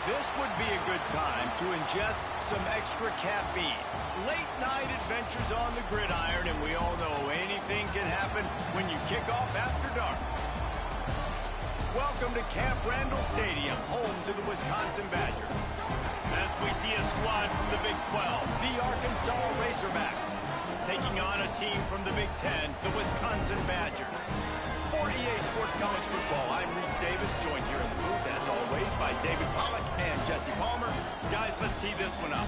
This would be a good time to ingest some extra caffeine. Late night adventures on the gridiron, and we all know anything can happen when you kick off after dark. Welcome to Camp Randall Stadium, home to the Wisconsin Badgers. As we see a squad from the Big 12, the Arkansas Razorbacks, taking on a team from the Big 10, the Wisconsin Badgers. For EA Sports College Football, I'm Reese Davis, joined here in the booth, as always, by David Pollack and Jesse Palmer. Guys, let's tee this one up.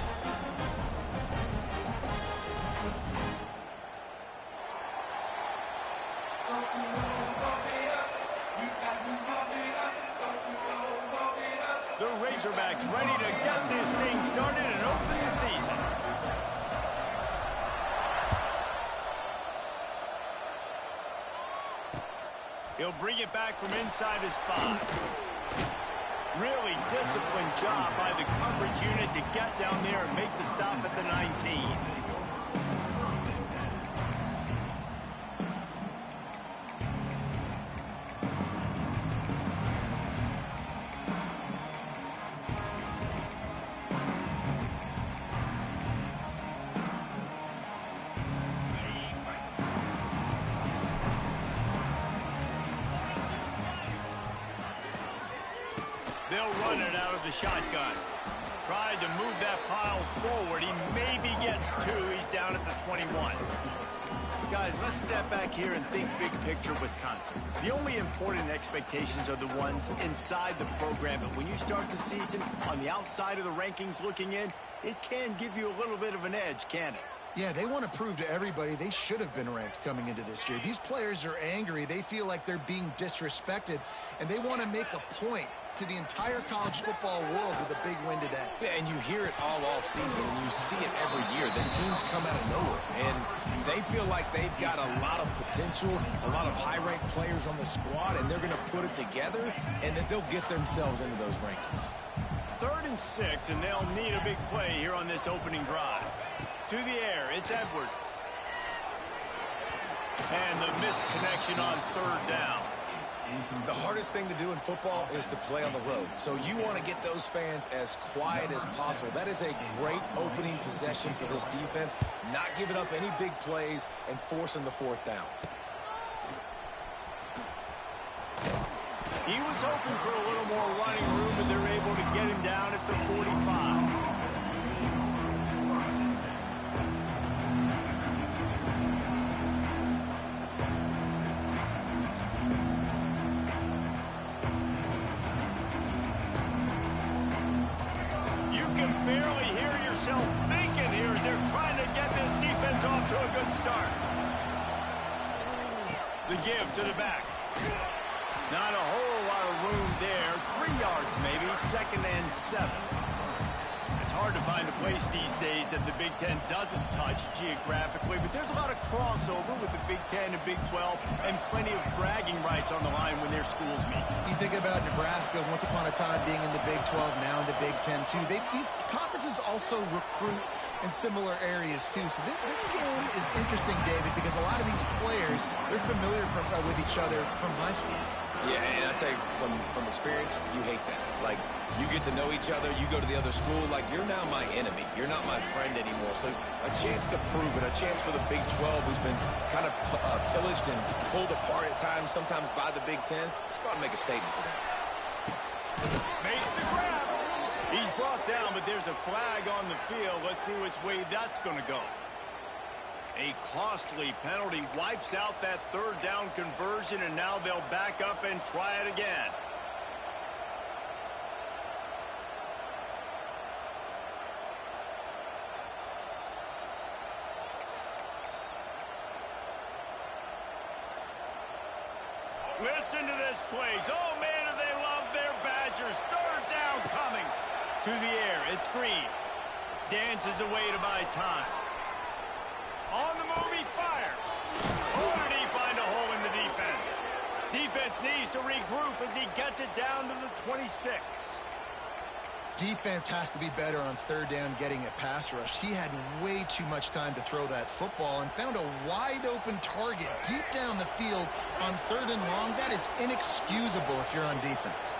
The Razorbacks ready to get this thing started and open the season. He'll bring it back from inside his 5. Really disciplined job by the coverage unit to get down there and make the stop at the 19. They'll run it out of the shotgun. Tried to move that pile forward. He maybe gets 2. He's down at the 21. Guys, let's step back here and think big picture Wisconsin. The only important expectations are the ones inside the program. But when you start the season on the outside of the rankings looking in, it can give you a little bit of an edge, can it? Yeah, they want to prove to everybody they should have been ranked coming into this year. These players are angry. They feel like they're being disrespected, and they want to make a point to the entire college football world with a big win today. Yeah, and you hear it all season, and you see it every year. The teams come out of nowhere, and they feel like they've got a lot of potential, a lot of high-ranked players on the squad, and they're going to put it together, and that they'll get themselves into those rankings. 3rd and 6, and they'll need a big play here on this opening drive. To the air, it's Edwards. And the missed connection on 3rd down. The hardest thing to do in football is to play on the road. So you want to get those fans as quiet as possible. That is a great opening possession for this defense. Not giving up any big plays and forcing the 4th down. He was hoping for a little more running room, but they're able to get him down at the 45. Barely hear yourself thinking here as they're trying to get this defense off to a good start. The give to the back. Not a whole lot of room there. 3 yards maybe, 2nd and 7. It's hard to find a place these days that the Big Ten doesn't touch geographically, but there's a lot of crossover with the Big Ten and Big 12 and plenty of bragging rights on the line when their schools meet. You think about Nebraska once upon a time being in the Big 12, now in the Big 10 too. These conferences also recruit in similar areas too. So this game is interesting, David, because a lot of these players, they're familiar with each other from high school. Yeah, and I tell you, from experience, you hate that. Like, you get to know each other, you go to the other school, like, you're now my enemy. You're not my friend anymore. So a chance to prove it, a chance for the Big 12, who's been kind of pillaged and pulled apart at times, sometimes by the Big 10. Let's go out and make a statement today. Makes the grab. He's brought down, but there's a flag on the field. Let's see which way that's going to go. A costly penalty wipes out that 3rd down conversion, and now they'll back up and try it again. Listen to this place. Oh, man, do they love their Badgers. 3rd down coming. To the air, it's Green. Dances away to buy time. On the move, he fires. Oh, did he find a hole in the defense? Defense needs to regroup as he gets it down to the 26. Defense has to be better on 3rd down getting a pass rush. He had way too much time to throw that football and found a wide-open target deep down the field on 3rd and long. That is inexcusable if you're on defense.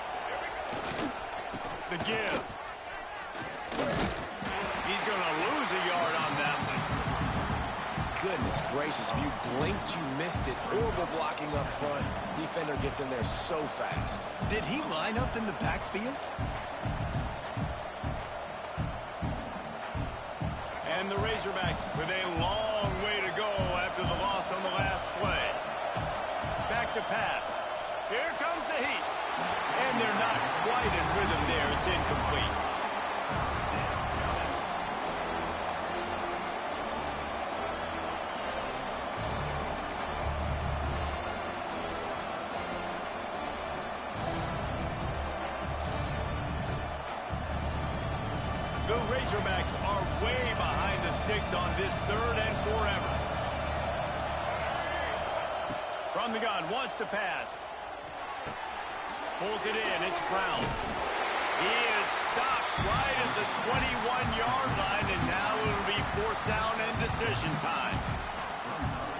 The give. He's going to lose a yard on that one. Goodness gracious, if you blinked, you missed it. Horrible blocking up front. Defender gets in there so fast. Did he line up in the backfield? And the Razorbacks with a long way to go after the loss on the last play. Back to pass. Here comes the heat. And they're not quite in rhythm there. It's incomplete. The Razorbacks are way behind the sticks on this 3rd and forever. From the gun, wants to pass. Pulls it in, it's Brown. He is stopped right at the 21-yard line, and now it'll be 4th down and decision time.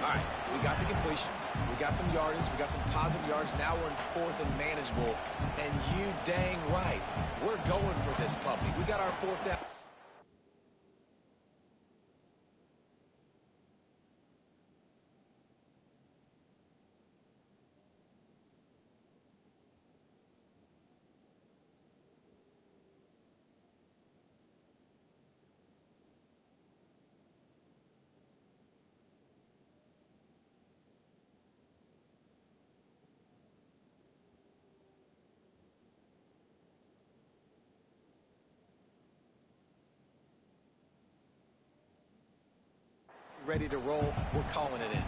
All right, we got the completion. We got some yardage. We got some positive yards. Now we're in 4th and manageable. And you dang right, we're going for this puppy. We got our 4th down. Ready to roll, we're calling it in.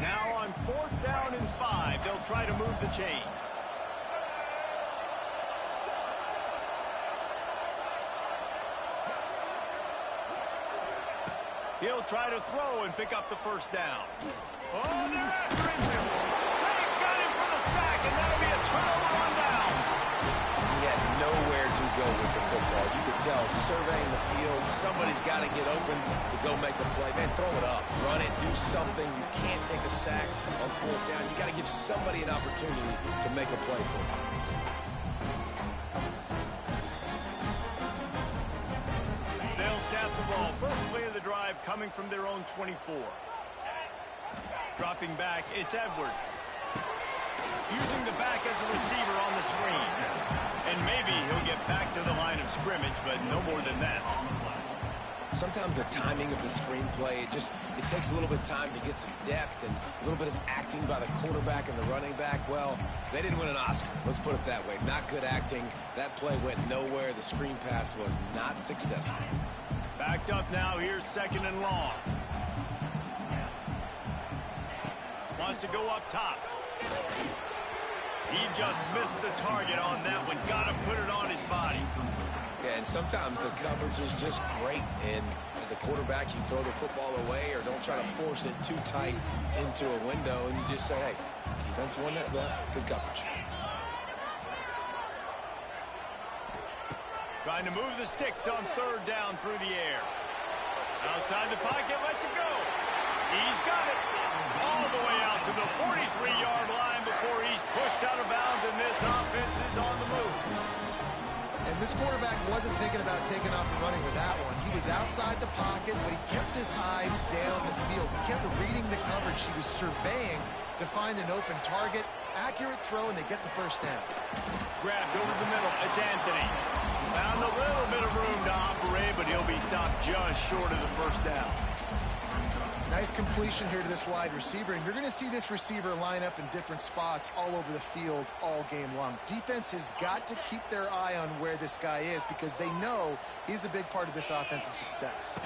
Now on 4th down and 5, they'll try to move the chains. He'll try to throw and pick up the 1st down. Oh, they're after him. They've got him for the sack, and that'll be a turnover on downs. He had nowhere to go with the football. You could tell, surveying the field, somebody's got to get open to go make a play. Man, throw it up, run it, do something. You can't take a sack on 4th down. You got to give somebody an opportunity to make a play for you. Snap the ball. First play of the drive coming from their own 24. Dropping back, it's Edwards. Using the back as a receiver on the screen. And maybe he'll get back to the line of scrimmage, but no more than that. Sometimes the timing of the screenplay, it takes a little bit of time to get some depth and a little bit of acting by the quarterback and the running back. Well, they didn't win an Oscar. Let's put it that way. Not good acting. That play went nowhere. The screen pass was not successful. Backed up now. Here's 2nd and long. Wants to go up top. He just missed the target on that one. Got to put it on his body. Yeah, and sometimes the coverage is just great. And as a quarterback, you throw the football away or don't try to force it too tight into a window. And you just say, hey, defense won that. Well, good coverage. Trying to move the sticks on 3rd down through the air. Outside the pocket, lets it go. He's got it. All the way out to the 43-yard line before he's pushed out of bounds, and this offense is on the move. And this quarterback wasn't thinking about taking off and running with that one. He was outside the pocket, but he kept his eyes down the field. He kept reading the coverage. He was surveying to find an open target. Accurate throw, and they get the 1st down. Grabbed over the middle. It's Anthony. Found a little bit of room to operate, but he'll be stopped just short of the 1st down. Nice completion here to this wide receiver, and you're going to see this receiver line up in different spots all over the field all game long. Defense has got to keep their eye on where this guy is because they know he's a big part of this offensive success.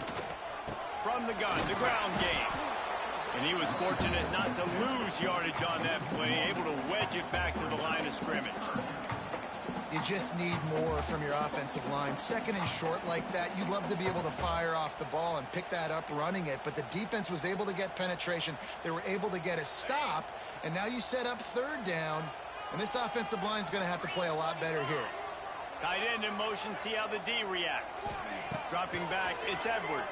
From the gun, the ground game. And he was fortunate not to lose yardage on that play, able to wedge it back to the line of scrimmage. You just need more from your offensive line. 2nd and short like that, you'd love to be able to fire off the ball and pick that up running it, but the defense was able to get penetration. They were able to get a stop, and now you set up 3rd down. And this offensive line is going to have to play a lot better here. Tight end in motion, see how the D reacts. Dropping back, it's Edwards.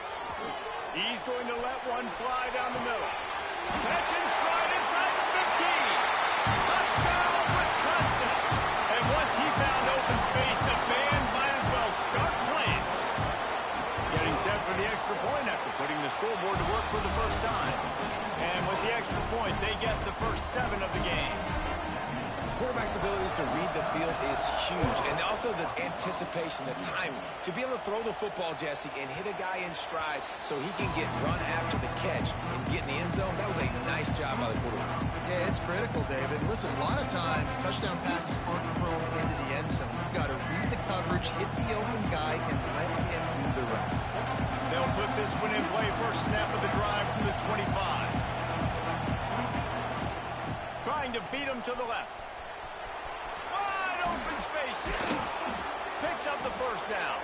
He's going to let one fly down the middle. Catch and stride inside the 15. Touchdown, Wisconsin. And once he found open space, the band might as well start playing. Getting set for the extra point after putting the scoreboard to work for the first time. And with the extra point, they get the first 7 of the game. Quarterback's abilities to read the field is huge, and also the anticipation, the time to be able to throw the football, Jesse, and hit a guy in stride so he can get run after the catch and get in the end zone. That was a nice job by the quarterback. Yeah, it's critical, David. Listen, a lot of times touchdown passes aren't thrown into the end zone. You've got to read the coverage, hit the open guy, and let him do the rest. They'll put this one in play. First snap of the drive from the 25. Trying to beat him to the left. Open space. Picks up the first down.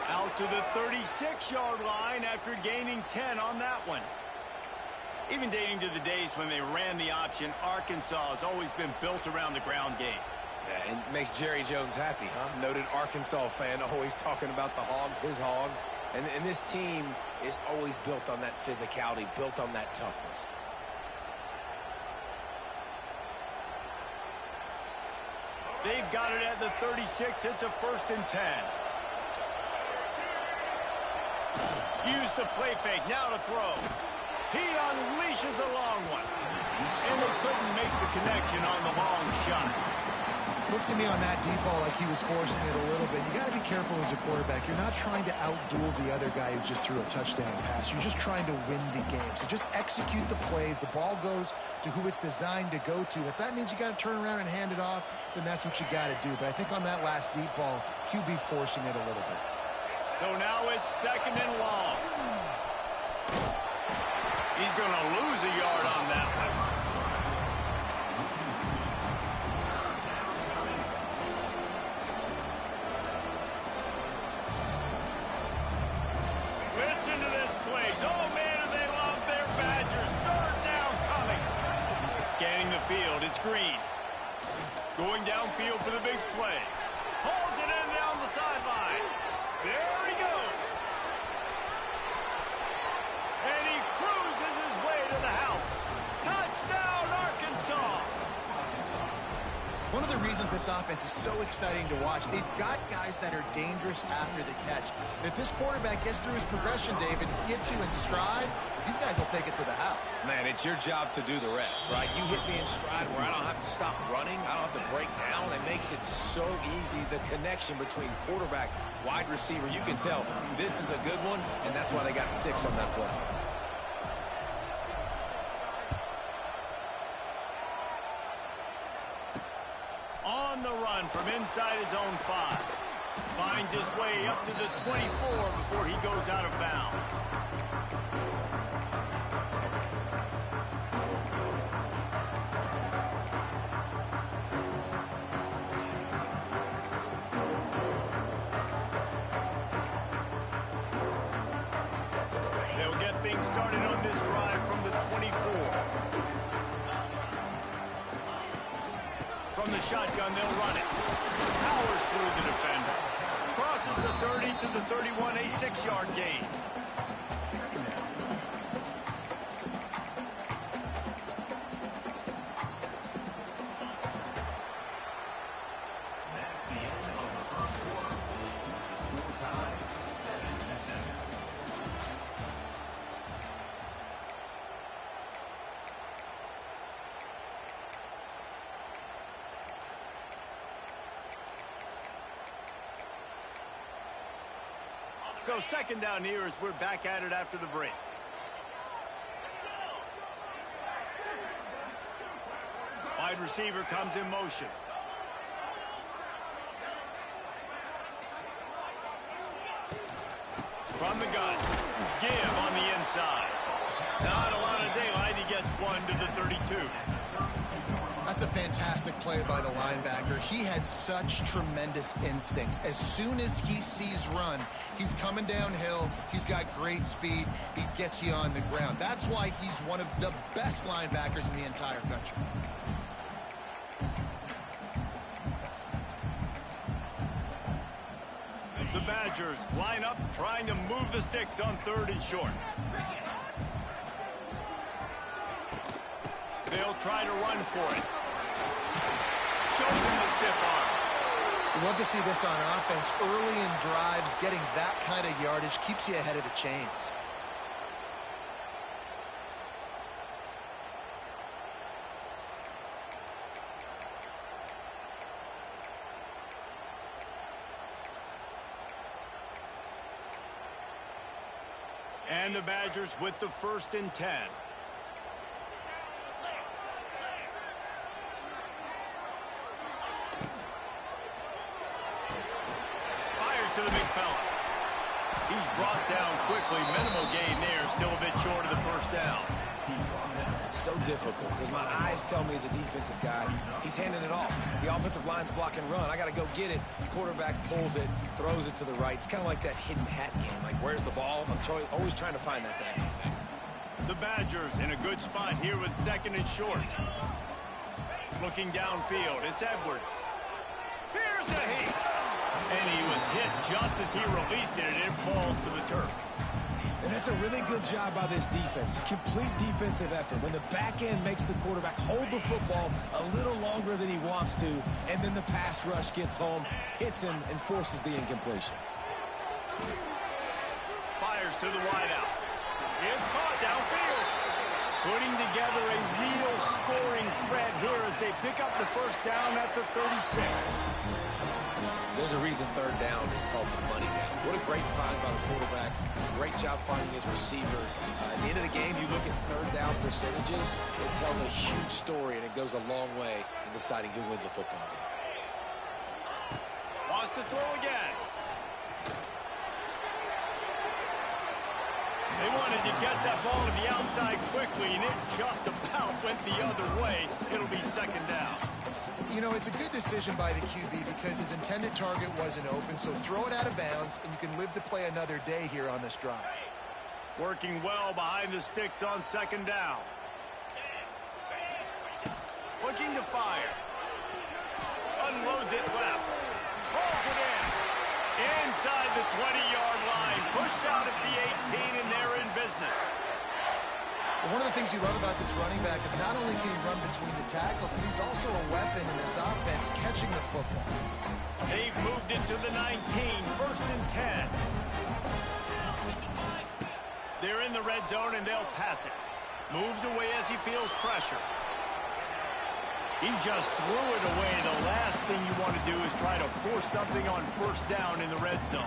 Out to the 36-yard line after gaining 10 on that one. Even dating to the days when they ran the option, Arkansas has always been built around the ground game. Yeah, and makes Jerry Jones happy, huh? Noted Arkansas fan, always talking about the Hogs, his Hogs. And this team is always built on that physicality, built on that toughness. They've got it at the 36. It's a 1st and 10. Use the play fake. Now to throw. He unleashes a long one. And they couldn't make the connection on the long shot. Looks to me on that deep ball like he was forcing it a little bit. You got to be careful as a quarterback. You're not trying to outduel the other guy who just threw a touchdown pass. You're just trying to win the game. So just execute the plays. The ball goes to who it's designed to go to. If that means you got to turn around and hand it off, then that's what you got to do. But I think on that last deep ball, QB forcing it a little bit. So now it's 2nd and long. He's going to lose a yard on that one. Listen to this place. Oh, man, do they love their Badgers. 3rd down coming. Scanning the field. It's Green. Going downfield for the big play. Hauls it in down the sideline. There he goes. And he cruises his way to the house. Touchdown, Arkansas. One of the reasons this offense is so exciting to watch, they've got guys that are dangerous after the catch. And if this quarterback gets through his progression, David, hits you in stride, these guys will take it to the house. Man, it's your job to do the rest, right? You hit me in stride where I don't have to stop running. I don't have to break down. It makes it so easy, the connection between quarterback, wide receiver. You can tell this is a good one, and that's why they got 6 on that play. On the run from inside his own 5. Finds his way up to the 24 before he goes out of bounds. They'll get things started on this drive from the 24. From the shotgun, they'll run it. Powers through the defender. Crosses the 30 to the 31, a 6-yard gain. So 2nd down here as we're back at it after the break. Wide receiver comes in motion. From the gun. Give on the inside. Not a lot of daylight. He gets 1 to the 32. That's a fantastic play by the linebacker. He has such tremendous instincts. As soon as he sees run, he's coming downhill. He's got great speed. He gets you on the ground. That's why he's one of the best linebackers in the entire country. Badgers line up trying to move the sticks on 3rd and short. They'll try to run for it. Shows him the stiff arm. You love to see this on offense. Early in drives, getting that kind of yardage keeps you ahead of the chains. And the Badgers with the 1st and 10. Fires to the big fella. He's brought down quickly. Minimal gain there. Still a bit short of the 1st down. So difficult because my eyes tell me as a defensive guy, he's handing it off. The offensive line's blocking run. I got to go get it. Quarterback pulls it, throws it to the right. It's kind of like that hidden hat game. Like, where's the ball? I'm always trying to find that thing. The Badgers in a good spot here with 2nd and short. Looking downfield, it's Edwards. Here's a hit. And he was hit just as he released it, and it falls to the turf. And that's a really good job by this defense. A complete defensive effort. When the back end makes the quarterback hold the football a little longer than he wants to, and then the pass rush gets home, hits him, and forces the incompletion. Fires to the wideout. It's caught downfield. Putting together a real scoring threat here as they pick up the 1st down at the 36. There's a reason 3rd down is called the money down. What a great find by the quarterback. Great job finding his receiver. At the end of the game, you look at 3rd down percentages. It tells a huge story, and it goes a long way in deciding who wins a football game. Wants to throw again. They wanted to get that ball to the outside quickly, and it just about went the other way. It'll be 2nd down. You know, it's a good decision by the QB because his intended target wasn't open, so throw it out of bounds, and you can live to play another day here on this drive. Working well behind the sticks on 2nd down. Looking to fire. Unloads it left. Pulls it in. Inside the 20-yard line. Pushed out at the 18, and they're in business. One of the things you love about this running back is not only can he run between the tackles, but he's also a weapon in this offense, catching the football. They've moved it to the 19, 1st and 10. They're in the red zone, and they'll pass it. Moves away as he feels pressure. He just threw it away. The last thing you want to do is try to force something on 1st down in the red zone.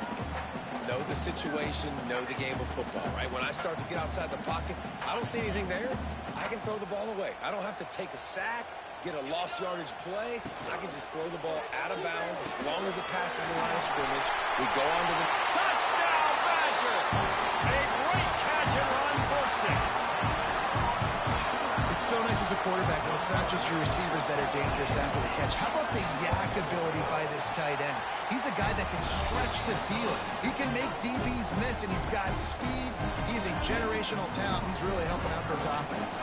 Know the situation, know the game of football, right? When I start to get outside the pocket, I don't see anything there. I can throw the ball away. I don't have to take a sack, get a lost yardage play. I can just throw the ball out of bounds as long as it passes the line of scrimmage. We go on to the touchdown, Badger! A great catch and run for 6. It's so nice as a quarterback when it's not just your receivers that are dangerous after the catch. How about the yak ability by this tight end? He's a guy that can stretch the field. He can make DBs miss, and he's got speed. He's a generational talent. He's really helping out this offense.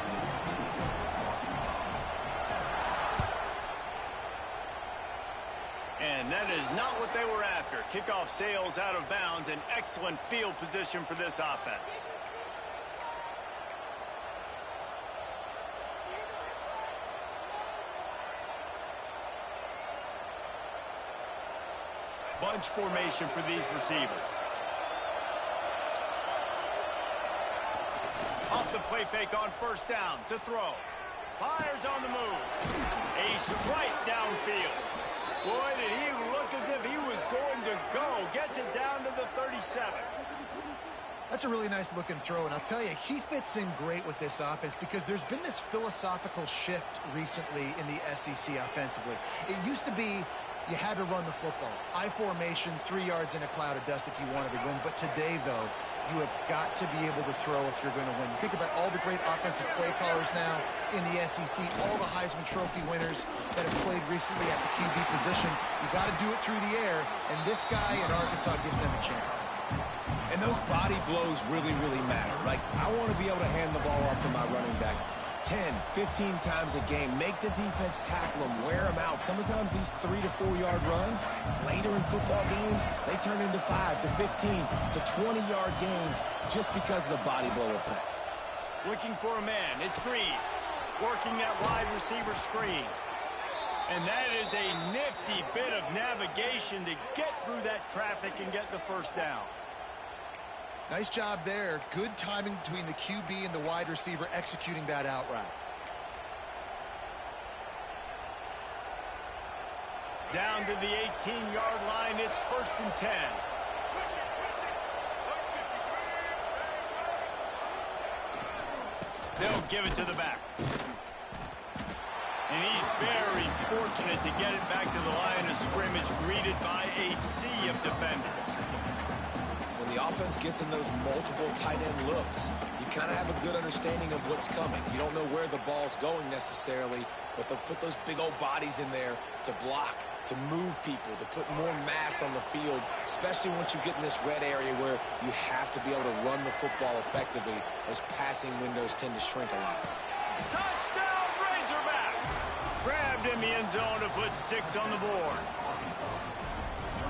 And that is not what they were after. Kickoff sails out of bounds, and excellent field position for this offense. Bunch formation for these receivers. Off the play fake on 1st down to throw. Fires on the move. A strike downfield. Boy, did he look as if he was going to go. Gets it down to the 37. That's a really nice looking throw, and I'll tell you, he fits in great with this offense because there's been this philosophical shift recently in the SEC offensively. It used to be you had to run the football. I formation, 3 yards in a cloud of dust if you wanted to win. But today, though, you have got to be able to throw if you're going to win. You think about all the great offensive play callers now in the SEC, all the Heisman Trophy winners that have played recently at the QB position. You got to do it through the air, and this guy in Arkansas gives them a chance. And those body blows really, really matter. Like, I want to be able to hand the ball off to my running back 10, 15 times a game. Make the defense tackle them, wear them out. Sometimes these 3 to 4 yard runs, later in football games, they turn into 5 to 15 to 20-yard games just because of the body blow effect. Looking for a man. It's Green. Working that wide receiver screen. And that is a nifty bit of navigation to get through that traffic and get the first down. Nice job there. Good timing between the QB and the wide receiver executing that out route. Down to the 18-yard line. It's 1st and 10. They'll give it to the back. And he's very fortunate to get it back to the line of scrimmage, greeted by a sea of defenders. When the offense gets in those multiple tight end looks, you kind of have a good understanding of what's coming. You don't know where the ball's going necessarily, but they'll put those big old bodies in there to block, to move people, to put more mass on the field, especially once you get in this red area where you have to be able to run the football effectively. Those passing windows tend to shrink a lot. Touchdown, Razorbacks! Grabbed in the end zone to put 6 on the board.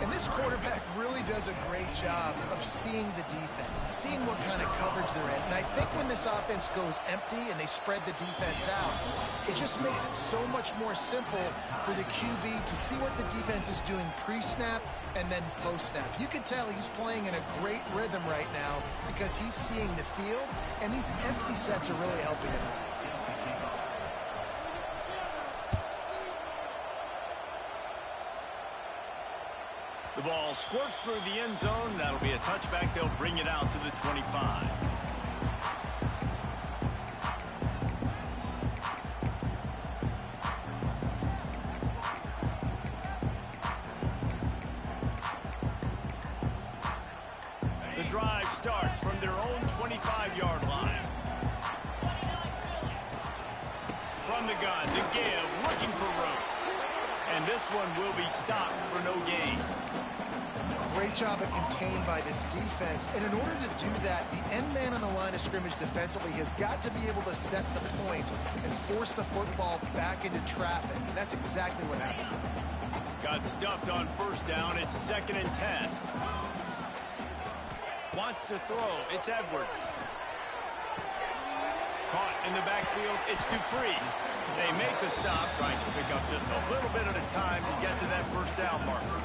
And this quarterback really does a great job of seeing the defense, seeing what kind of coverage they're in. And I think when this offense goes empty and they spread the defense out, it just makes it so much more simple for the QB to see what the defense is doing pre-snap and then post-snap. You can tell he's playing in a great rhythm right now because he's seeing the field, and these empty sets are really helping him. The ball squirts through the end zone. That'll be a touchback. They'll bring it out to the 25. The drive starts from their own 25-yard line. From the gun, the give, looking for room. And this one will be stopped for no gain. Great job of contained by this defense. And in order to do that, the end man on the line of scrimmage defensively has got to be able to set the point and force the football back into traffic. And that's exactly what happened. Got stuffed on 1st down. It's 2nd and 10. Wants to throw. It's Edwards. Caught in the backfield. It's Dupree. They make the stop, trying to pick up just a little bit at a time to get to that 1st down marker.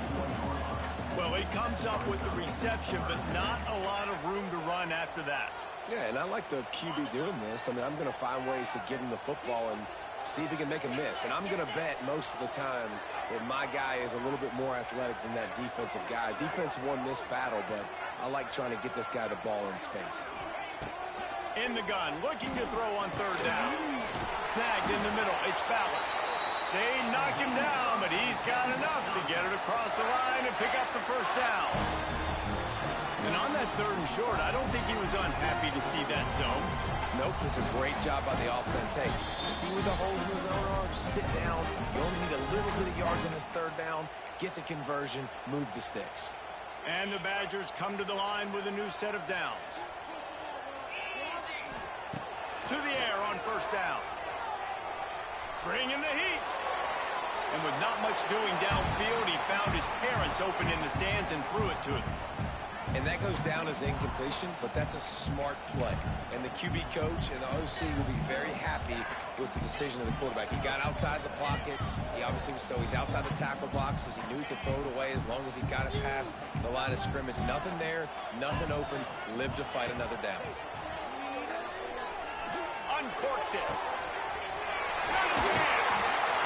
Well, he comes up with the reception, but not a lot of room to run after that. Yeah, and I like the QB doing this. I mean, I'm going to find ways to give him the football and see if he can make a miss. And I'm going to bet most of the time that my guy is a little bit more athletic than that defensive guy. Defense won this battle, but I like trying to get this guy the ball in space. In the gun, looking to throw on 3rd down. Snagged in the middle. It's Ballard. They knock him down, but he's got enough to get it across the line and pick up the 1st down. And on that 3rd and short, I don't think he was unhappy to see that zone. Nope, it's a great job by the offense. Hey, see where the holes in the zone are? Sit down. You only need a little bit of yards in this 3rd down. Get the conversion. Move the sticks. And the Badgers come to the line with a new set of downs. To the air on 1st down. Bringing the heat. And with not much doing downfield, he found his parents open in the stands and threw it to them. And that goes down as incompletion, but that's a smart play. And the QB coach and the OC will be very happy with the decision of the quarterback. He got outside the pocket. He obviously was, so he's outside the tackle boxes. He knew he could throw it away as long as he got it past the line of scrimmage. Nothing there, nothing open. Live to fight another down. Uncorks it.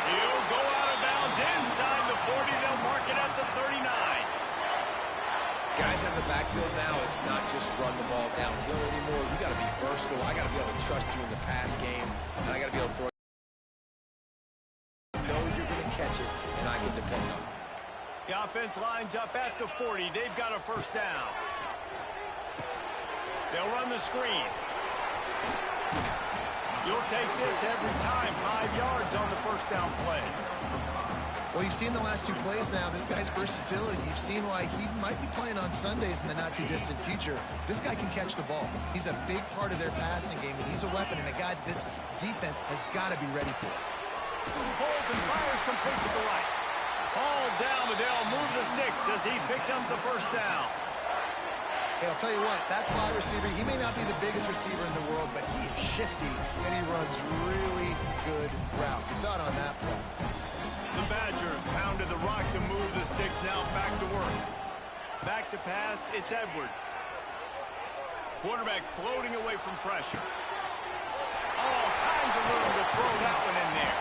He'll go out of bounds inside the 40. They'll mark it at the 39. Guys in the backfield now, it's not just run the ball downhill anymore. You got to be versatile. I got to be able to trust you in the pass game, and I got to be able to throw. You know you're going to catch it, and I can depend on it. The offense lines up at the 40. They've got a 1st down. They'll run the screen. You'll take this every time. 5 yards on the 1st down play. Well, you've seen the last 2 plays now. This guy's versatility. You've seen why he might be playing on Sundays in the not-too-distant future. This guy can catch the ball. He's a big part of their passing game, and he's a weapon and a guy that this defense has got to be ready for. Holds and fires complete to the right. Ball down, but they'll move the sticks as he picks up the first down. Hey, I'll tell you what, that slot receiver, he may not be the biggest receiver in the world, but he is shifty, and he runs really good routes. You saw it on that play. The Badgers pounded the rock to move the sticks, now back to work. Back to pass, it's Edwards. Quarterback floating away from pressure. All kinds of room to throw that one in there.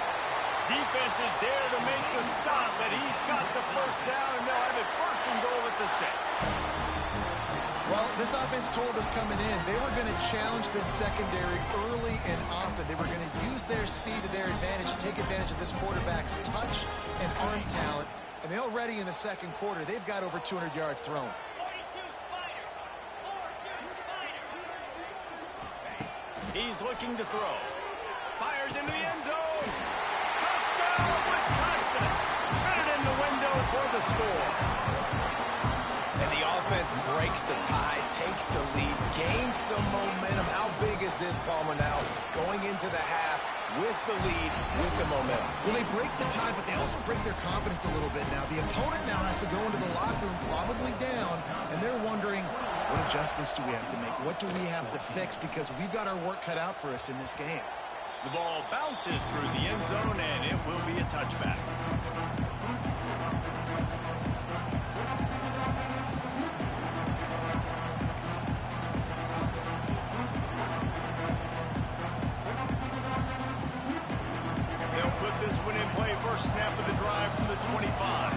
Defense is there to make the stop, but he's got the first down, and they'll have it first and goal at the 6. Well, this offense told us coming in, they were going to challenge this secondary early and often. They were going to use their speed to their advantage and take advantage of this quarterback's touch and arm talent. And they already in the second quarter, they've got over 200 yards thrown. He's looking to throw. Fires into the end zone. Touchdown, Wisconsin. Fitted in the window for the score. And the offense breaks the tie, takes the lead, gains some momentum. How big is this, Palmer, now? Going into the half with the lead, with the momentum. Well, they break the tie, but they also break their confidence a little bit now. The opponent now has to go into the locker room, probably down, and they're wondering, what adjustments do we have to make? What do we have to fix? Because we've got our work cut out for us in this game. The ball bounces through the end zone, and it will be a touchback. First snap of the drive from the 25.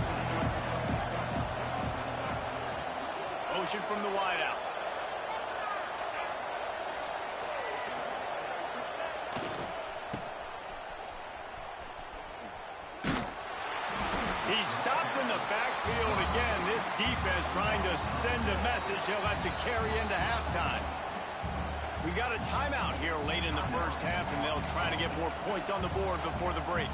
Motion from the wideout. He's stopped in the backfield again. This defense trying to send a message he'll have to carry into halftime. We got a timeout here late in the first half, and they'll try to get more points on the board before the break.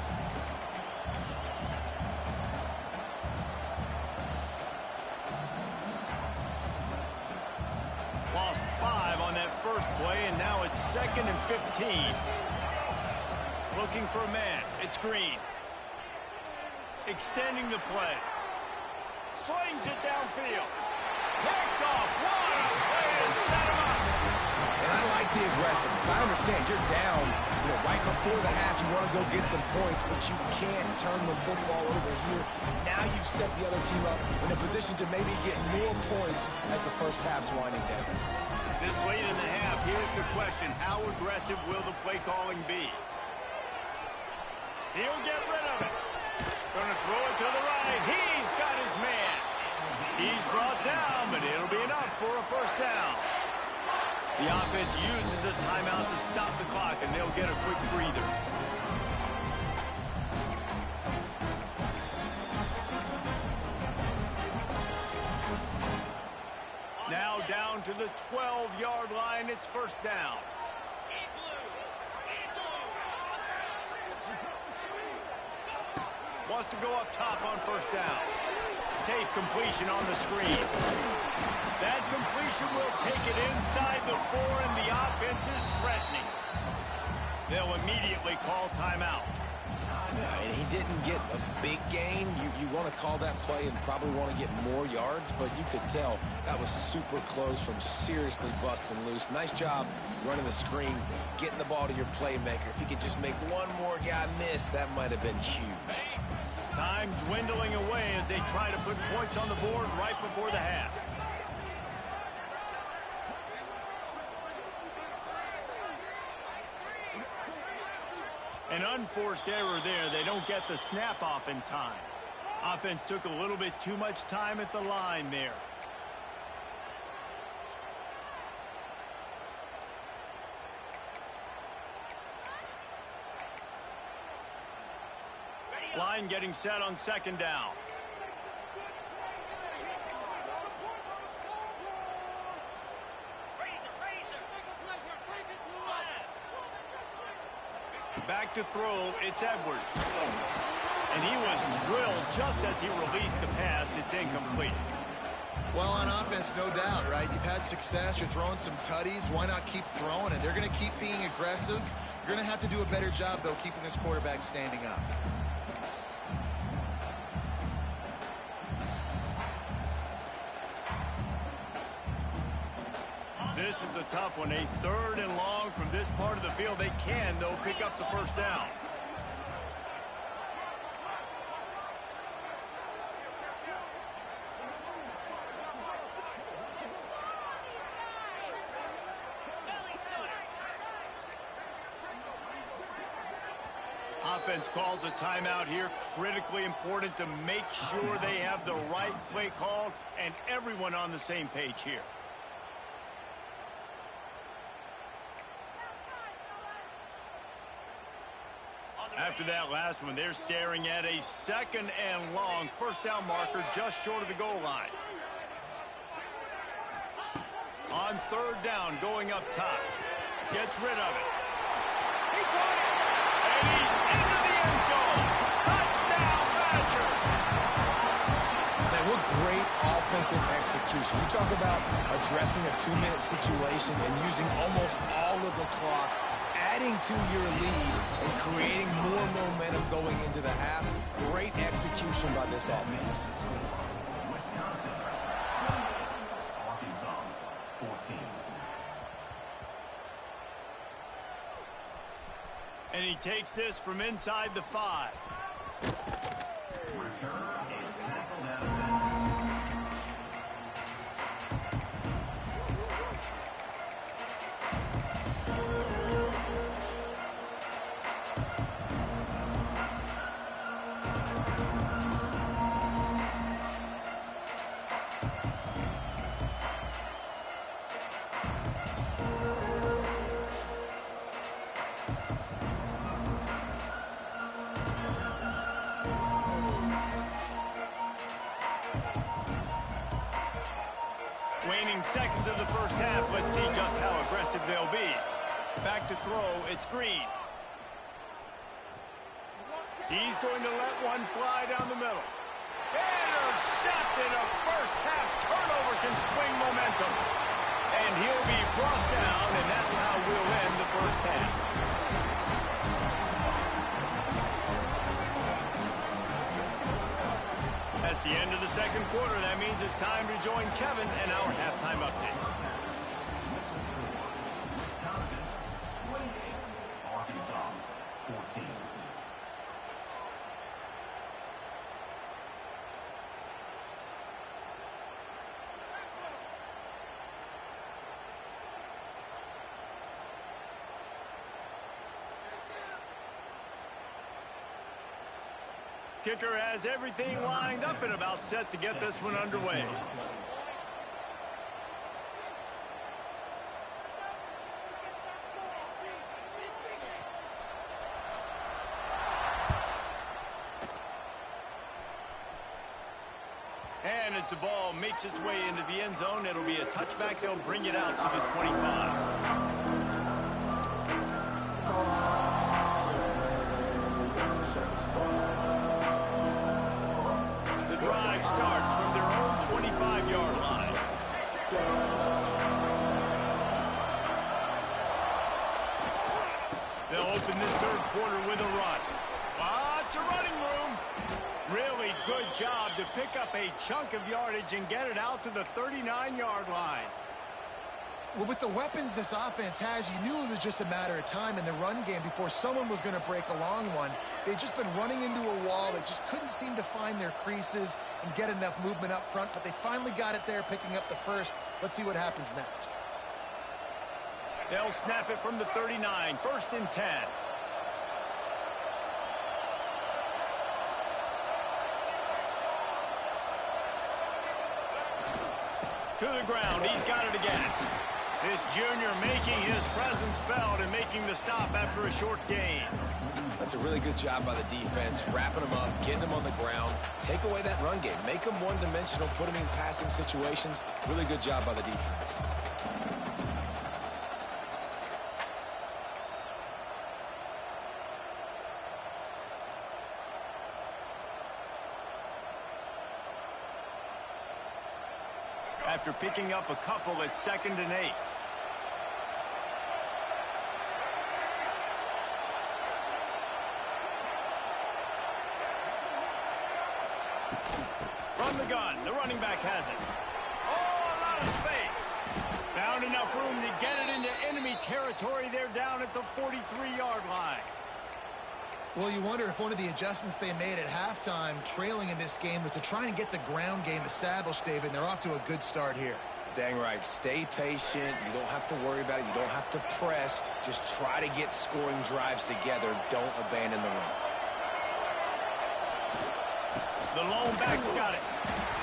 Lost 5 on that first play, and now it's 2nd and 15. Looking for a man. It's Green. Extending the play. Slings it downfield. Picked off. What a way to set him up. And I like the aggressiveness. I understand you're down, right before the half. You want to go get some points, but you can't turn the football over here. Now you've set the other team up in a position to maybe get more points as the first half's winding down. This late in the half, here's the question. How aggressive will the play calling be? He'll get rid of it. Going to throw it to the right. He's got his man. He's brought down, but it'll be enough for a first down. The offense uses a timeout to stop the clock, and they'll get a quick breather. Now down to the 12-yard line. It's first down. Wants to go up top on first down. Safe completion on the screen. That completion will take it inside the 4, and the offense is threatening. They'll immediately call timeout. And he didn't get a big gain. You want to call that play and probably want to get more yards, but you could tell that was super close from seriously busting loose. Nice job running the screen, getting the ball to your playmaker. If he could just make one more guy miss, that might have been huge. Time dwindling away as they try to put points on the board right before the half. An unforced error there. They don't get the snap off in time. Offense took a little bit too much time at the line there. Line getting set on second down. Back to throw, it's Edwards. and he was drilled just as he released the pass. It's incomplete. Well, on offense, no doubt, right? You've had success. You're throwing some tutties. Why not keep throwing it? They're going to keep being aggressive. You're going to have to do a better job, though, keeping this quarterback standing up. This is a tough one. A 3rd and long from this part of the field. They can, though, pick up the first down. Offense calls a timeout here. Critically important to make sure they have the right play called and everyone on the same page here. After that last one, they're staring at a 2nd and long. First down marker just short of the goal line. On 3rd down, going up top. Gets rid of it. He caught it! And he's into the end zone. Touchdown, Badger! Man, what great offensive execution. You talk about addressing a 2-minute situation and using almost all of the clock, adding to your lead and creating more momentum going into the half. Great execution by this offense. And he takes this from inside the 5. Waning seconds of the first half. Let's see just how aggressive they'll be. Back to throw. It's Green. He's going to let one fly down the middle. Intercepted. A first half turnover can swing momentum. And he'll be brought down, and that's how we'll end the first half. That's the end of the second quarter. That means it's time to join Kevin and our halftime update. Arkansas, 14. Kicker has everything lined up and about set to get this one underway. And as the ball makes its way into the end zone, it'll be a touchback. They'll bring it out to the 25. The drive starts from their own 25-yard line. They'll open this third quarter with a run. Lots of running room. Really good job to pick up a chunk of yardage and get it out to the 39-yard line. Well, with the weapons this offense has, you knew it was just a matter of time in the run game before someone was going to break a long one. They've just been running into a wall. They just couldn't seem to find their creases and get enough movement up front, but they finally got it there, picking up the first. Let's see what happens next. They'll snap it from the 39, 1st and 10. To the ground, he's got it again. This junior making his presence felt and making the stop after a short gain. That's a really good job by the defense, wrapping them up, getting them on the ground, take away that run game, make them one-dimensional, put them in passing situations. Really good job by the defense. after picking up a couple at 2nd and 8. From the gun, the running back has it. Oh, a lot of space. Found enough room to get it into enemy territory. They're down at the 43-yard line. Well, you wonder if one of the adjustments they made at halftime, trailing in this game, was to try and get the ground game established, David. They're off to a good start here. Dang right. Stay patient. You don't have to worry about it. You don't have to press. Just try to get scoring drives together. Don't abandon the run. The lone back's got it.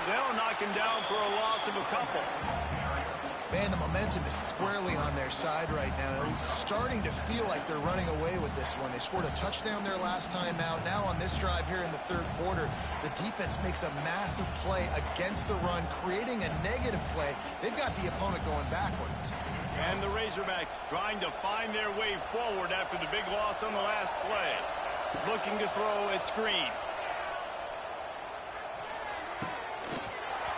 They'll knock him down for a loss of a couple. Man, the momentum is squarely on their side right now. It's starting to feel like they're running away with this one. They scored a touchdown their last time out. Now on this drive here in the third quarter, the defense makes a massive play against the run, creating a negative play. They've got the opponent going backwards. And the Razorbacks trying to find their way forward after the big loss on the last play. Looking to throw, it's Green.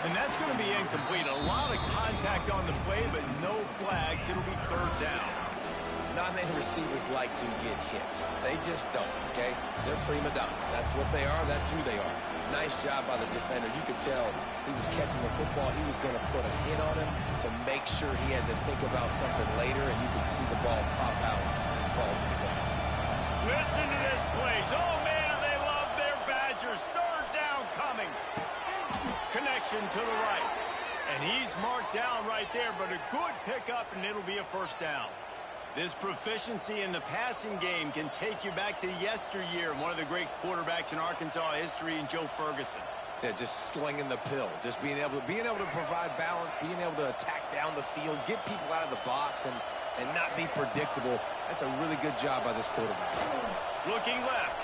And that's going to be incomplete. A lot of contact on the play, but no flags. It'll be 3rd down. Not many receivers like to get hit. They just don't, okay? They're prima donnas. That's what they are. That's who they are. Nice job by the defender. You could tell he was catching the football. He was going to put a hit on him to make sure he had to think about something later, and you could see the ball pop out and fall to the ground. Listen to this place. Oh, man, do they love their Badgers. 3rd down coming. Connection to the right. And he's marked down right there, but a good pickup, and it'll be a 1st down. This proficiency in the passing game can take you back to yesteryear, one of the great quarterbacks in Arkansas history, in Joe Ferguson. Yeah, just slinging the pill, just being able to provide balance, being able to attack down the field, get people out of the box, and not be predictable. That's a really good job by this quarterback. Looking left.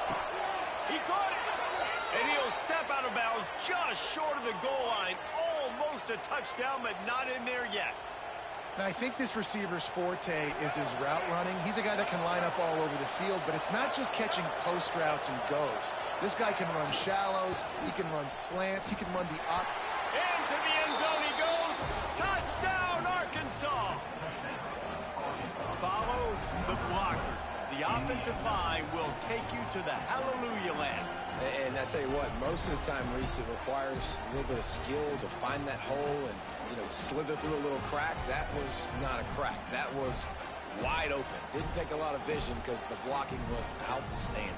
He caught it. And he'll step out of bounds just short of the goal line. Almost a touchdown, but not in there yet. Now, I think this receiver's forte is his route running. He's a guy that can line up all over the field, but it's not just catching post routes and goes. This guy can run shallows. He can run slants. He can run the up. Into the end zone he goes. Touchdown, Arkansas. Follow the blockers. The offensive line will take you to the hallelujah land. And I tell you what, most of the time, Reese, it requires a little bit of skill to find that hole and, slither through a little crack. That was not a crack. That was wide open. Didn't take a lot of vision because the blocking was outstanding.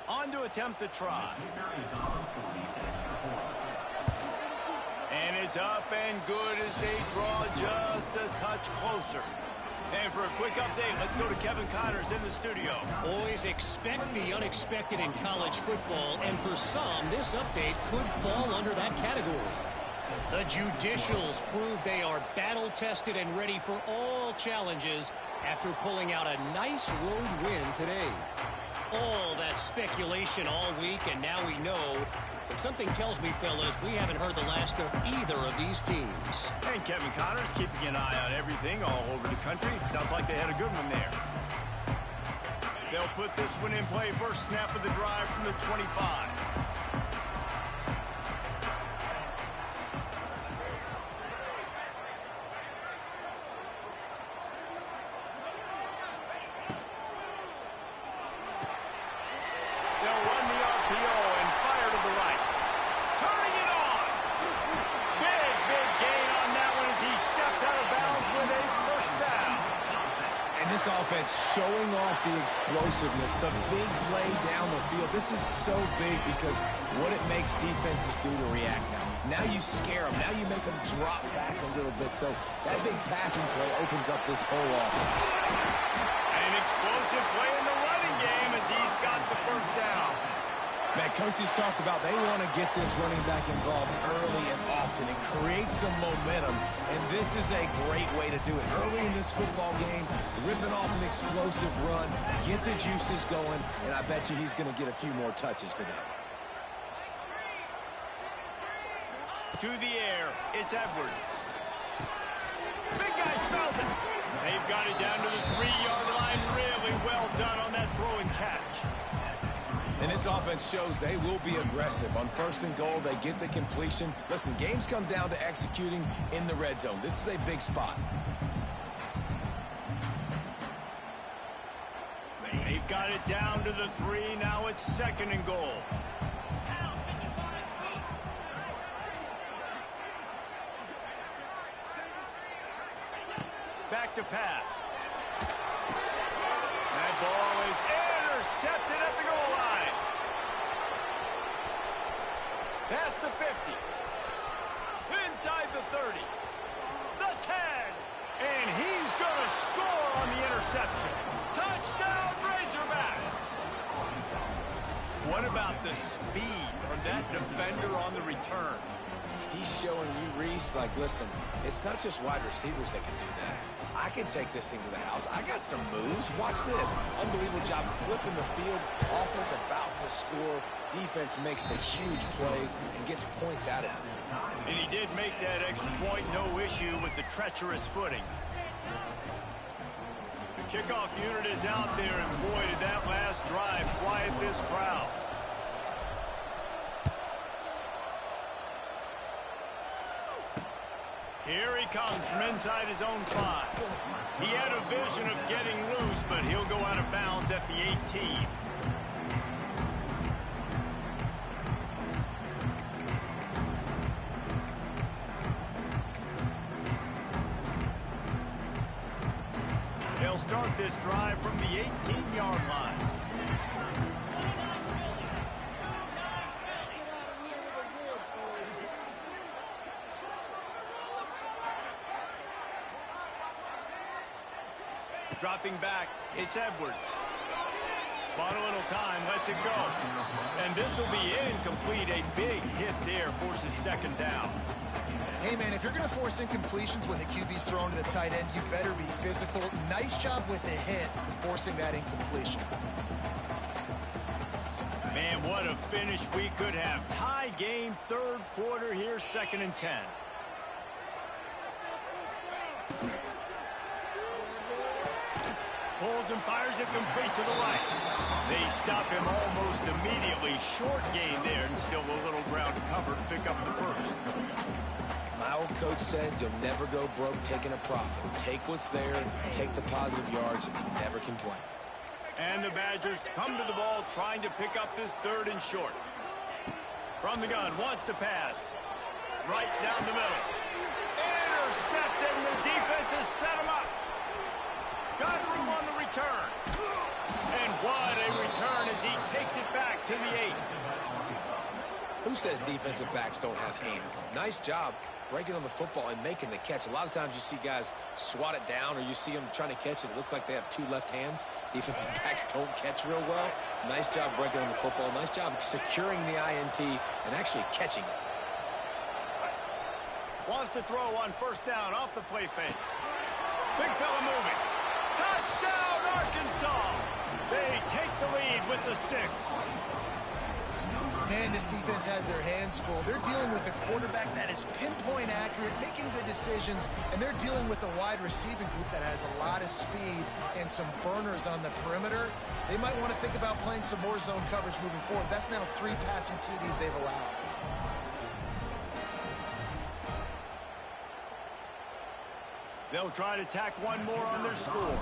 On to attempt the try. And it's up and good as they draw just a touch closer. And for a quick update, let's go to Kevin Connors in the studio. Always expect the unexpected in college football, and for some, this update could fall under that category. The Judicials prove they are battle-tested and ready for all challenges after pulling out a nice road win today. All that speculation all week, and now we know. But something tells me, fellas, we haven't heard the last of either of these teams. And Kevin Connors keeping an eye on everything all over the country. Sounds like they had a good one there. They'll put this one in play. First snap of the drive from the 25. This offense showing off the explosiveness, the big play down the field. This is so big because what it makes defenses do to react now. Now you scare them. Now you make them drop back a little bit. So that big passing play opens up this whole offense. An explosive play in the running game as he's got the 1st down. Man, coaches talked about they want to get this running back involved early and often and create some momentum, and this is a great way to do it. Early in this football game, ripping off an explosive run, get the juices going, and I bet you he's going to get a few more touches today. To the air, it's Edwards. Big guy smells it. They've got it down to the 3-yard line. Really well done on that throw and catch. And this offense shows they will be aggressive. On 1st and goal, they get the completion. Listen, games come down to executing in the red zone. This is a big spot. They've got it down to the 3. Now it's 2nd and goal. Back to pass. That ball is intercepted at the goal line. Past the 50. Inside the 30. The 10. And he's going to score on the interception. Touchdown, Razorbacks. What about the speed from that defender on the return? He's showing you, Reese, like, listen, it's not just wide receivers that can do that. I can take this thing to the house. I got some moves. Watch this. Unbelievable job flipping the field. Offense about to score. Defense makes the huge plays and gets points out of it. And he did make that extra point, no issue with the treacherous footing. The kickoff unit is out there, and boy, did that last drive quiet this crowd. Here he comes from inside his own 5. He had a vision of getting loose, but he'll go out of bounds at the 18. They'll start this drive from the 18-yard line. Dropping back, it's Edwards. Bought a little time, lets it go. And this will be incomplete. A big hit there, forces 2nd down. Hey, man, if you're going to force incompletions when the QB's thrown to the tight end, you better be physical. Nice job with the hit, forcing that incompletion. Man, what a finish we could have. Tie game, 3rd quarter here, 2nd and 10. Pulls and fires it complete to the right. They stop him almost immediately. Short gain there, and still a little ground to cover to pick up the 1st. My old coach said you'll never go broke taking a profit. Take what's there, take the positive yards, and never complain. And the Badgers come to the ball, trying to pick up this 3rd and short. From the gun, wants to pass. Right down the middle. Intercepted, and the defense has set him up. Got room on the return. And what a return as he takes it back to the 8. Who says defensive backs don't have hands? Nice job breaking on the football and making the catch. A lot of times you see guys swat it down, or you see them trying to catch it. It looks like they have 2 left hands. Defensive backs don't catch real well. Nice job breaking on the football. Nice job securing the INT and actually catching it. Wants to throw on 1st down off the play fake. Big fella moving. Touchdown, Arkansas! They take the lead with the 6. Man, this defense has their hands full. They're dealing with a quarterback that is pinpoint accurate, making good decisions, and they're dealing with a wide receiving group that has a lot of speed and some burners on the perimeter. They might want to think about playing some more zone coverage moving forward. That's now 3 passing TDs they've allowed. They'll try to tack one more on their score.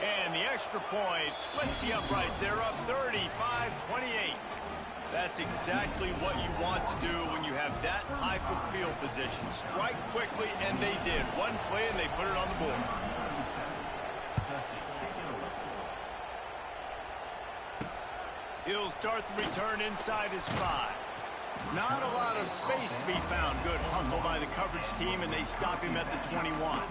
And the extra point splits the uprights. They're up 35-28. That's exactly what you want to do when you have that type of field position. Strike quickly, and they did. One play, and they put it on the board. He'll start the return inside his 5. Not a lot of space to be found. Good hustle by the coverage team, and they stop him at the 21.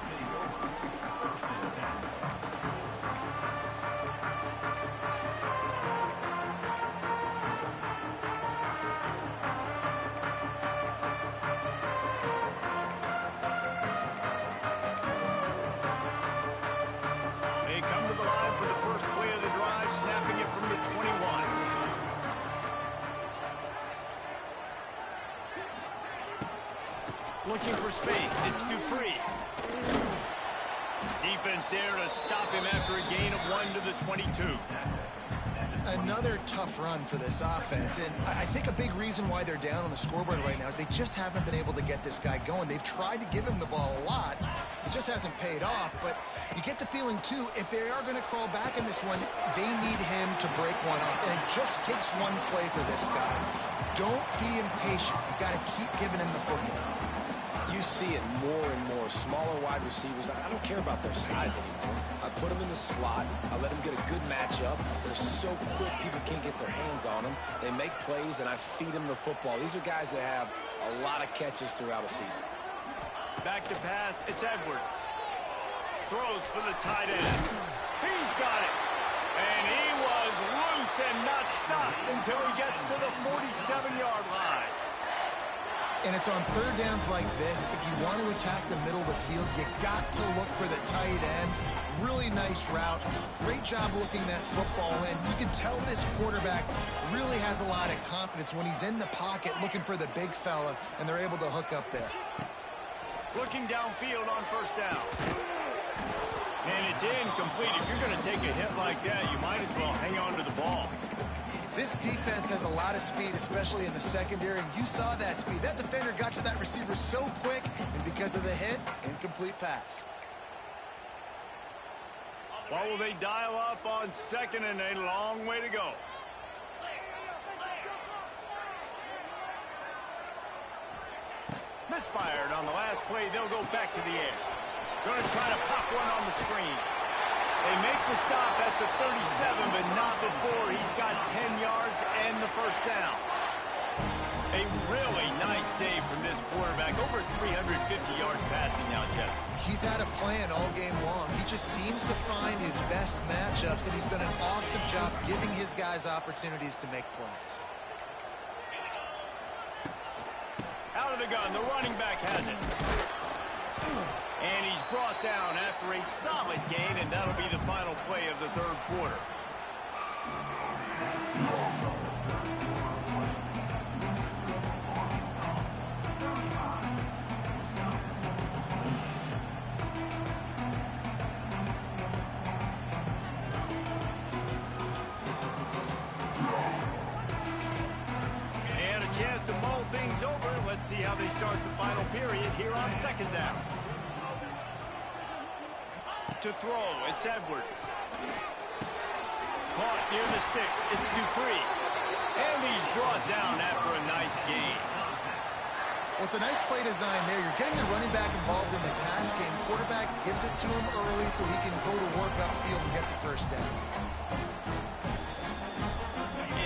They come to the line for the first play of the drive, snapping it from the 21. Looking for space, it's Dupree. Defense there to stop him after a gain of 1 to the 22. another tough run for this offense, and I think a big reason why they're down on the scoreboard right now is they just haven't been able to get this guy going. They've tried to give him the ball a lot. It just hasn't paid off, but you get the feeling, too, if they are going to crawl back in this one, they need him to break one off, and it just takes one play for this guy. Don't be impatient. You got to keep giving him the football. You see it more and more. Smaller wide receivers, I don't care about their size anymore. I put them in the slot. I let them get a good matchup. They're so quick, people can't get their hands on them. They make plays, and I feed them the football. These are guys that have a lot of catches throughout a season. Back to pass, it's Edwards. Throws for the tight end. He's got it. And he was loose and not stopped until he gets to the 47-yard line. And it's on third downs like this. If you want to attack the middle of the field, you got to look for the tight end. Really nice route. Great job looking that football in. You can tell this quarterback really has a lot of confidence when he's in the pocket looking for the big fella, and they're able to hook up there. Looking downfield on first down. And it's incomplete. If you're going to take a hit like that, you might as well hang on to the ball. This defense has a lot of speed, especially in the secondary, and you saw that speed. That defender got to that receiver so quick, and because of the hit, incomplete pass. What will they dial up on second and a long way to go? Misfired on the last play. They'll go back to the air. Going to try to pop one on the screen. They make the stop at the 37, but not before he's got 10 yards and the first down. A really nice day from this quarterback. Over 350 yards passing now, Jeff. He's had a plan all game long. He just seems to find his best matchups, and he's done an awesome job giving his guys opportunities to make plays. Out of the gun, the running back has it. And he's brought down after a solid gain, and that'll be the final play of the third quarter. And a chance to mull things over. Let's see how they start the final period here on second down. To throw, it's Edwards. Caught near the sticks, it's Dupree. And he's brought down after a nice gain. Well, it's a nice play design there. You're getting the running back involved in the pass game. Quarterback gives it to him early so he can go to work upfield and get the first down.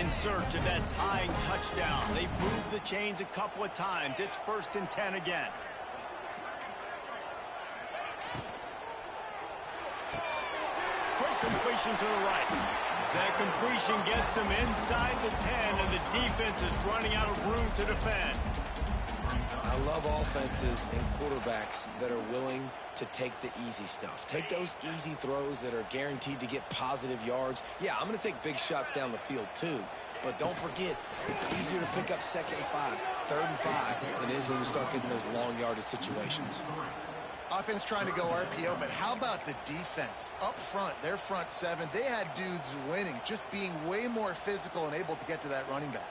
In search of that tying touchdown. They've moved the chains a couple of times. It's 1st and 10 again. Completion to the right. That completion gets them inside the 10, and the defense is running out of room to defend. I love offenses and quarterbacks that are willing to take the easy stuff. Take those easy throws that are guaranteed to get positive yards. Yeah, I'm going to take big shots down the field too, but don't forget, it's easier to pick up 2nd and 5, 3rd and 5 than it is when we start getting those long yardage situations. Offense trying to go RPO, but how about the defense? Up front, their front seven, they had dudes winning, just being way more physical and able to get to that running back.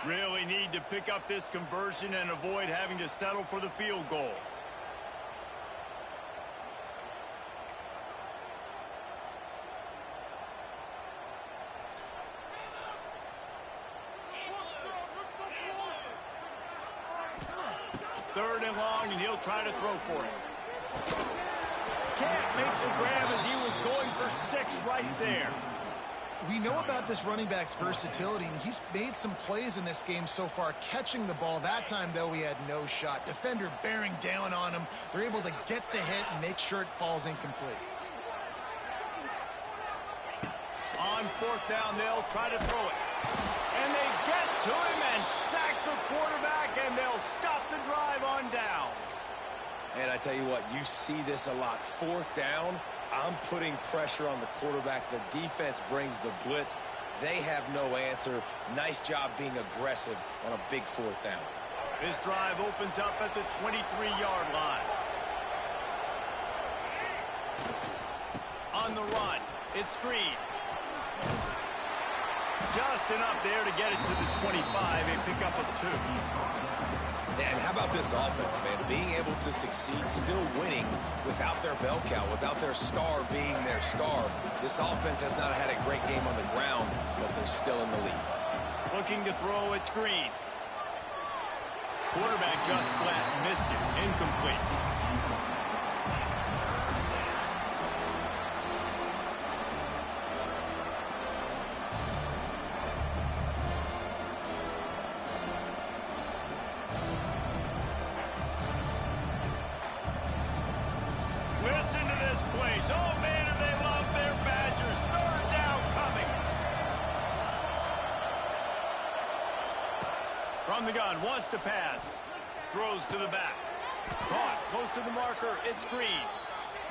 Really need to pick up this conversion and avoid having to settle for the field goal. Third and long, and he'll try to throw for it. Can't make the grab as he was going for 6 right there. We know about this running back's versatility, and he's made some plays in this game so far, catching the ball. That time, though, he had no shot. Defender bearing down on him. They're able to get the hit and make sure it falls incomplete. On 4th down, they'll try to throw it. And they get to him and sack the quarterback, and they'll stop the drive on downs. And I tell you what, you see this a lot. 4th down, I'm putting pressure on the quarterback. The defense brings the blitz. They have no answer. Nice job being aggressive on a big 4th down. This drive opens up at the 23-yard line. On the run, it's Green. Just enough there to get it to the 25, a pickup of 2. And how about this offense, man? Being able to succeed, still winning without their bell cow, without their star being their star. This offense has not had a great game on the ground, but they're still in the lead. Looking to throw, it's Green. Quarterback just flat missed it. Incomplete. Listen to this place. Oh, man, and they love their Badgers. Third down coming. From the gun, wants to pass. Throws to the back. Caught close to the marker. It's Green.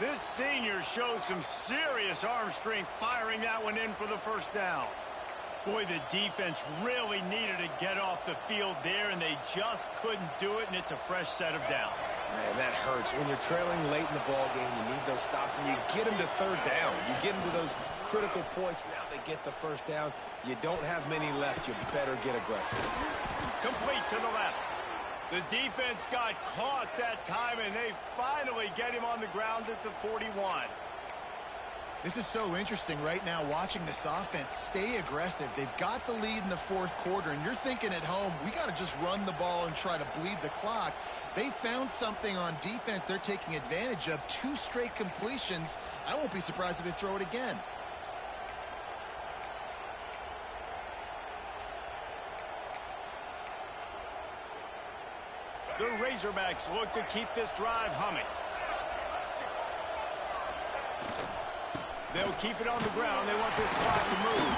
This senior shows some serious arm strength firing that one in for the first down. Boy, the defense really needed to get off the field there, and they just couldn't do it, and it's a fresh set of downs. Man, that hurts. When you're trailing late in the ball game, you need those stops, and you get them to third down. You get them to those critical points. Now they get the first down. You don't have many left. You better get aggressive. Complete to the left. The defense got caught that time, and they finally get him on the ground at the 41. This is so interesting right now, watching this offense stay aggressive. They've got the lead in the fourth quarter, and you're thinking at home, we got to just run the ball and try to bleed the clock. They found something on defense they're taking advantage of. 2 straight completions. I won't be surprised if they throw it again. The Razorbacks look to keep this drive humming. They'll keep it on the ground. They want this clock to move.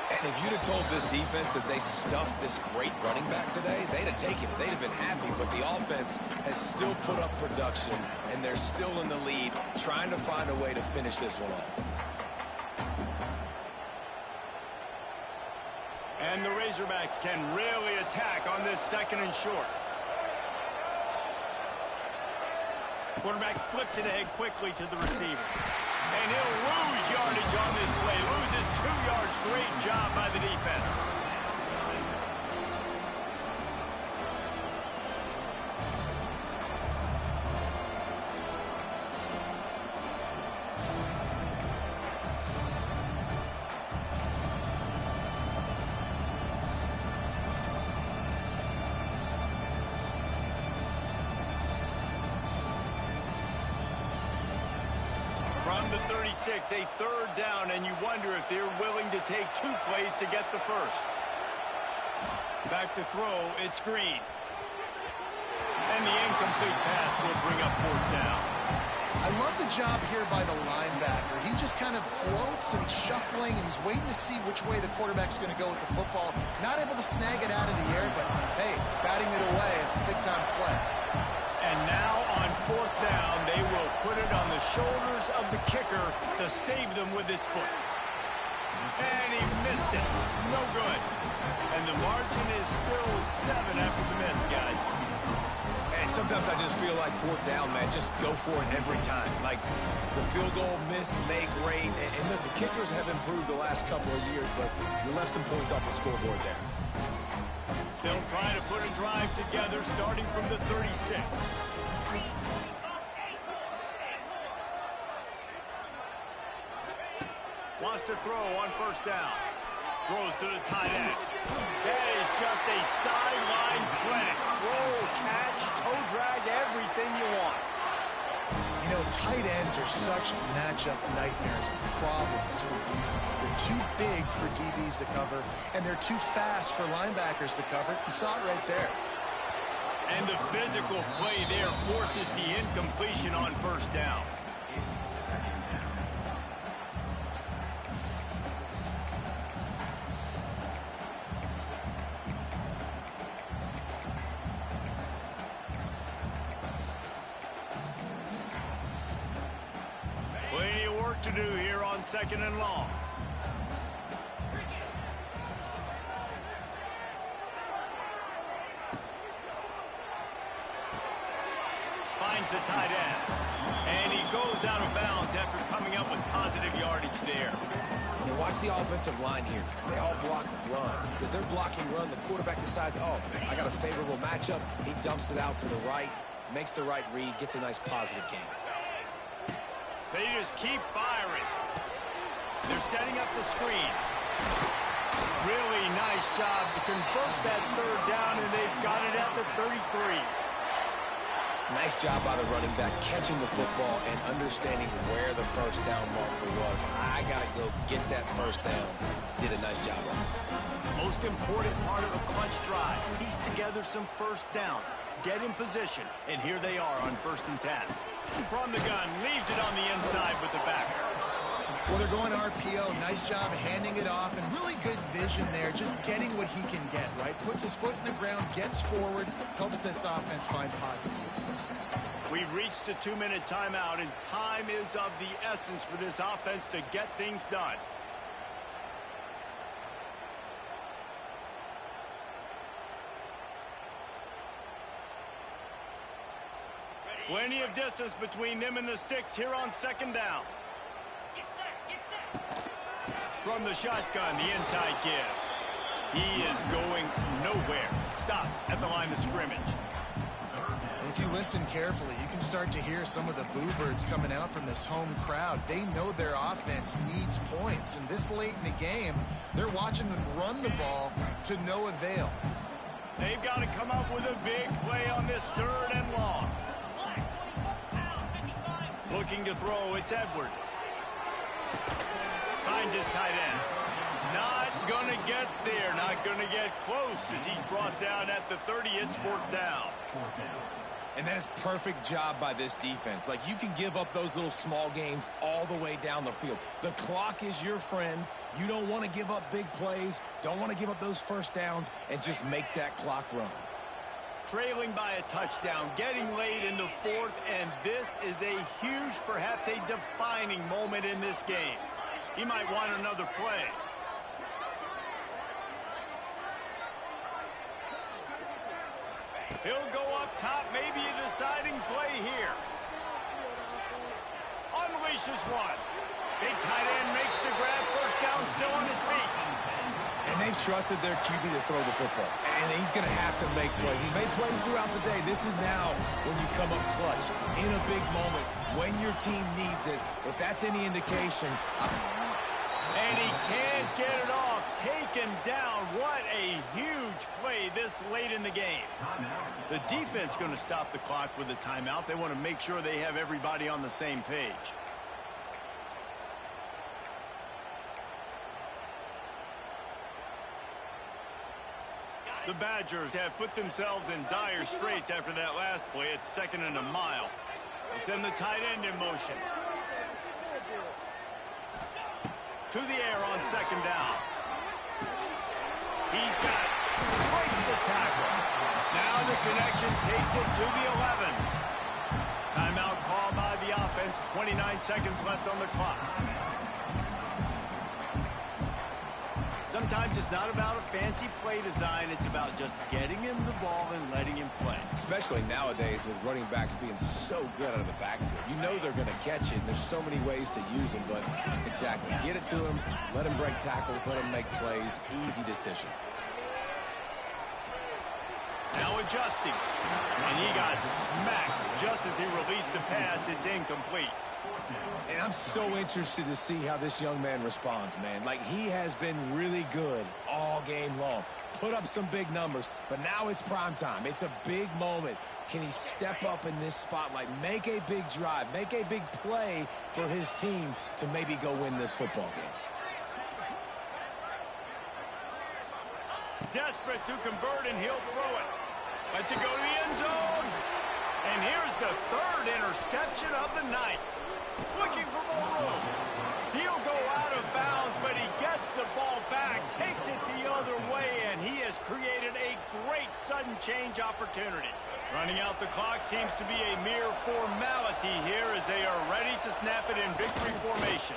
And if you'd have told this defense that they stuffed this great running back today, they'd have taken it. They'd have been happy. But the offense has still put up production, and they're still in the lead, trying to find a way to finish this one off. And the Razorbacks can really attack on this second and short. Quarterback flips it ahead quickly to the receiver. And he'll lose yardage on this play. Loses 2 yards. Great job by the defense. From the 36, a third down, and you wonder if they're willing to take 2 plays to get the first. Back to throw, it's Green. And the incomplete pass will bring up fourth down. I love the job here by the linebacker. He just kind of floats and he's shuffling and he's waiting to see which way the quarterback's going to go with the football. Not able to snag it out of the air, but hey, batting it away, it's a big-time play. And now on fourth down, they will put it on the shoulders of the kicker to save them with his foot. And he missed it. No good. And the margin is still 7 after the miss, guys. And sometimes I just feel like fourth down, man, just go for it every time. Like the field goal miss, make great. And listen, kickers have improved the last couple of years, but you left some points off the scoreboard there. They'll try to put a drive together starting from the 36. Wants to throw on first down. Throws to the tight end. That is just a sideline clinic. Throw, catch, toe drag, everything you want. You know, tight ends are such matchup nightmares and problems for defense. They're too big for DBs to cover, and they're too fast for linebackers to cover. You saw it right there. And the physical play there forces the incompletion on first down. Plenty of work to do here on second and long. finds the tight end. And he goes out of bounds after coming up with positive yardage there. You watch the offensive line here. They all block run. Because they're blocking run, the quarterback decides, oh, I got a favorable matchup. He dumps it out to the right, makes the right read, gets a nice positive gain. They just keep firing. They're setting up the screen. Really nice job to convert that third down, and they've got it at the 33. Nice job by the running back, catching the football and understanding where the first down marker was. I got to go get that first down. Did a nice job on it. Most important part of a clutch drive. Piece together some first downs. Get in position, and here they are on 1st and 10. From the gun, leaves it on the inside with the back. Well, they're going RPO. Nice job handing it off, and really good vision there, just getting what he can get, right? Puts his foot in the ground, gets forward, helps this offense find positive movements. We've reached the 2-minute timeout, and time is of the essence for this offense to get things done. Plenty of distance between them and the sticks here on 2nd down. From the shotgun, the inside give. He is going nowhere. Stop at the line of scrimmage. If you listen carefully, you can start to hear some of the boo birds coming out from this home crowd. They know their offense needs points, and this late in the game, they're watching them run the ball to no avail. They've got to come up with a big play on this 3rd and long. Looking to throw, it's Edwards. Finds his tight end. Not going to get there. Not going to get close as he's brought down at the 30. It's 4th down. And that is perfect job by this defense. Like, you can give up those little small gains all the way down the field. The clock is your friend. You don't want to give up big plays. Don't want to give up those first downs and just make that clock run. Trailing by a touchdown, getting late in the 4th, and this is a huge, perhaps a defining moment in this game. He might want another play. He'll go up top, maybe a deciding play here. Unleashes one. Big tight end makes the grab, 1st down, still on his feet. And they've trusted their QB to throw the football. And he's going to have to make plays. He's made plays throughout the day. This is now when you come up clutch in a big moment when your team needs it. If that's any indication. And he can't get it off. Taken down. What a huge play this late in the game. The defense going to stop the clock with a timeout. They want to make sure they have everybody on the same page. The Badgers have put themselves in dire straits after that last play. It's 2nd and a mile. They send the tight end in motion. To the air on 2nd down. He's got it. Breaks the tackle. Now the connection takes it to the 11. Timeout called by the offense. 29 seconds left on the clock. Sometimes it's not about a fancy play design. It's about just getting him the ball and letting him play. Especially nowadays with running backs being so good out of the backfield. You know they're going to catch it, and there's so many ways to use them. But exactly, get it to him, let him break tackles, let him make plays. Easy decision. Now adjusting. And he got smacked just as he released the pass. It's incomplete. And I'm so interested to see how this young man responds, man. Like, he has been really good all game long. Put up some big numbers, but now it's prime time. It's a big moment. Can he step up in this spotlight, make a big drive, make a big play for his team to maybe go win this football game? Desperate to convert, and he'll throw it. Lets it go to the end zone. And here's the 3rd interception of the night. Looking for more room. He'll go out of bounds, but he gets the ball back, takes it the other way, and he has created a great sudden change opportunity. Running out the clock seems to be a mere formality here as they are ready to snap it in victory formation.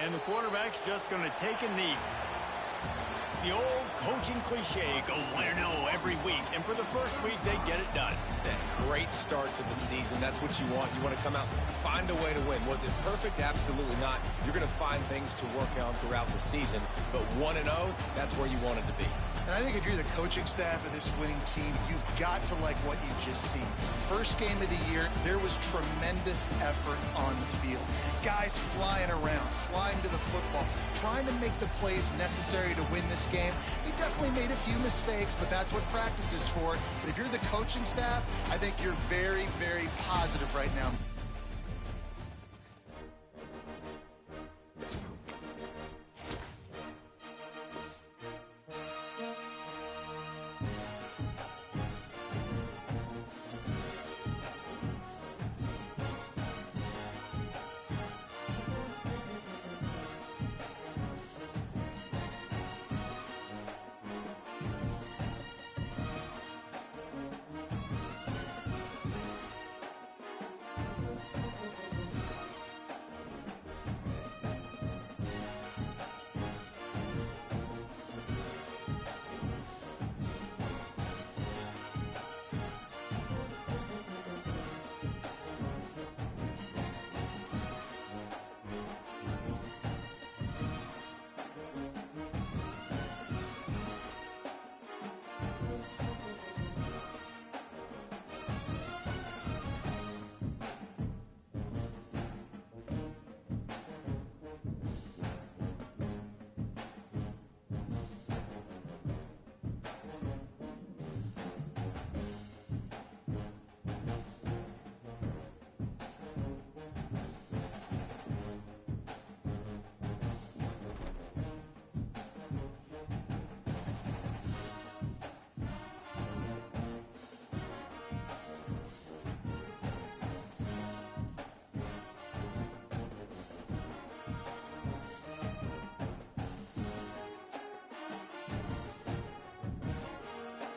And the quarterback's just going to take a knee. The old coaching cliche, go 1-0 every week, and for the first week, they get it done. Great start. start to the season. That's what you want. You want to come out, find a way to win. Was it perfect? Absolutely not. You're going to find things to work on throughout the season. But 1-0, that's where you wanted to be. And I think if you're the coaching staff of this winning team, you've got to like what you've just seen. First game of the year, there was tremendous effort on the field. Guys flying around, flying to the football, trying to make the plays necessary to win this game. He definitely made a few mistakes, but that's what practice is for. But if you're the coaching staff, I think you're very, very positive right now.